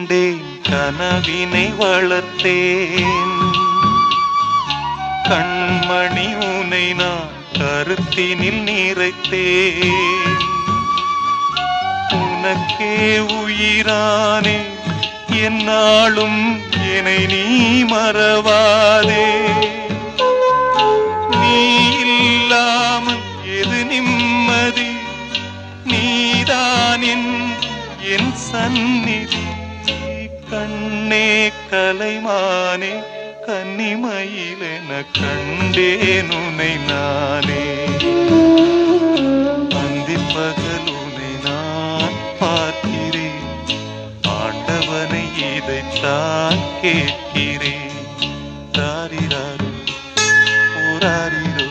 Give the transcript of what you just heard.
கண்டேன் கனவினை வளர்த்தேன் கண்மணி உனை நான் கருத்தினில் நிறைத்தேன் உனக்கே உயிரானே என்னாலும் என்னை நீ மறவாதே நீ இல்லாமல் எது நிம்மதி நீதான் என் சந்நிதி கண்ணே கலைமானே கன்னிமயிலென கண்டேன் உனை நானே அந்திப்பகல் உனை நான் பார்க்கிறேன் ஆண்டவனை இதைத்தான் கேட்கிறேன் தாரிராரோ ஓராரிரோ